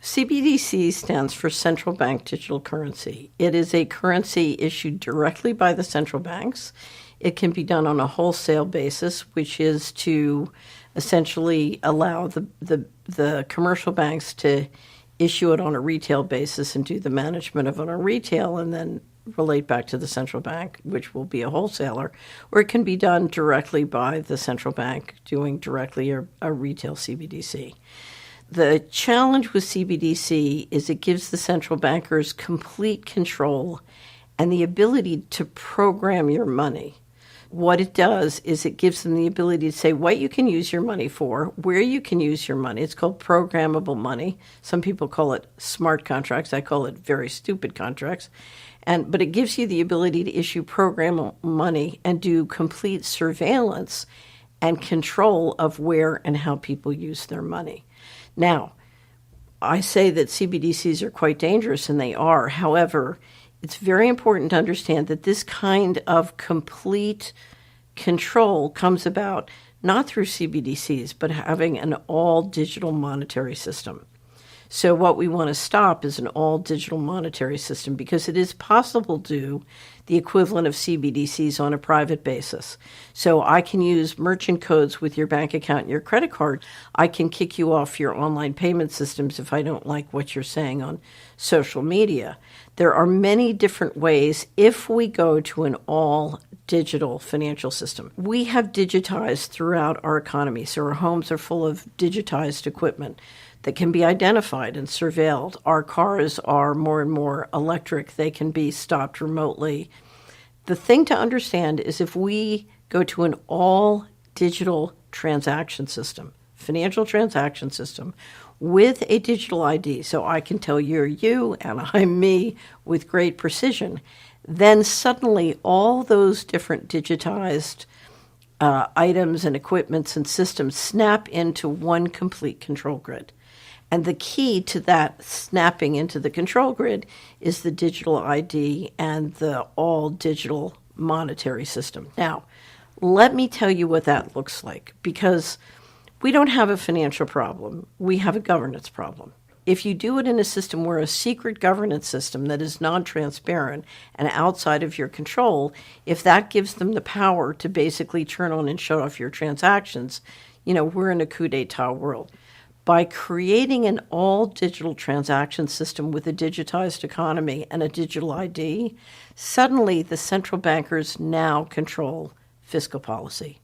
CBDC stands for Central Bank Digital Currency. It is a currency issued directly by the central banks. It can be done on a wholesale basis, which is to essentially allow the commercial banks to issue it on a retail basis and do the management of it on retail and then relate back to the central bank, which will be a wholesaler, or it can be done directly by the central bank doing directly a retail CBDC. The challenge with CBDC is it gives the central bankers complete control and the ability to program your money. What it does is it gives them the ability to say what you can use your money for, where you can use your money. It's called programmable money. Some people call it smart contracts. I call it very stupid contracts. But it gives you the ability to issue programmable money and do complete surveillance and control of where and how people use their money. Now, I say that CBDCs are quite dangerous, and they are. However, it's very important to understand that this kind of complete control comes about not through CBDCs, but having an all-digital monetary system. So what we want to stop is an all-digital monetary system because it is possible to do the equivalent of CBDCs on a private basis. So I can use merchant codes with your bank account and your credit card. I can kick you off your online payment systems if I don't like what you're saying on social media. There are many different ways if we go to an all-digital financial system. We have digitized throughout our economy, so our homes are full of digitized equipment that can be identified and surveilled. Our cars are more and more electric. They can be stopped remotely. The thing to understand is if we go to an all-digital transaction system, financial transaction system, with a digital ID, so I can tell you're you and I'm me with great precision, then suddenly all those different digitized items and equipments and systems snap into one complete control grid. And the key to that snapping into the control grid is the digital ID and the all-digital monetary system. Now, let me tell you what that looks like, because we don't have a financial problem. We have a governance problem. If you do it in a system where a secret governance system that is non-transparent and outside of your control, if that gives them the power to basically turn on and shut off your transactions, we're in a coup d'etat world. By creating an all-digital transaction system with a digitized economy and a digital ID, suddenly the central bankers now control fiscal policy.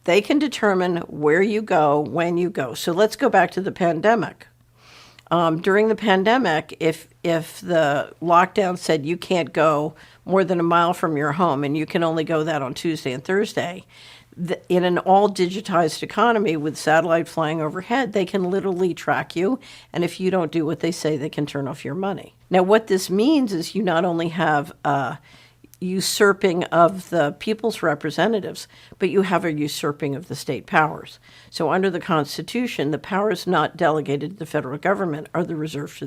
They can determine where you go, when you go. So let's go back to the pandemic. During the pandemic, if the lockdown said you can't go more than a mile from your home and you can only go that on Tuesday and Thursday, in an all-digitized economy with satellite flying overhead, they can literally track you, and if you don't do what they say, they can turn off your money. Now, what this means is you not only have usurping of the people's representatives, but you have a usurping of the state powers. So under the Constitution, the powers not delegated to the federal government are the reserved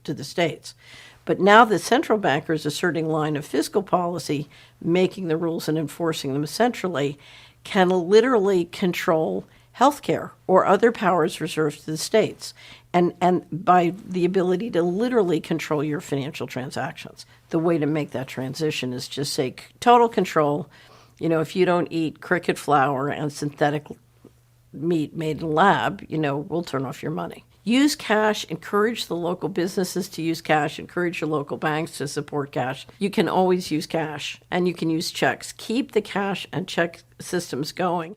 to the states. But now the central bankers asserting line of fiscal policy, making the rules and enforcing them centrally, can literally control healthcare or other powers reserved to the states, and by the ability to literally control your financial transactions. The way to make that transition is just say total control. If you don't eat cricket flour and synthetic meat made in a lab, we'll turn off your money. Use cash, encourage the local businesses to use cash, encourage your local banks to support cash. You can always use cash, and you can use checks. Keep the cash and check systems going.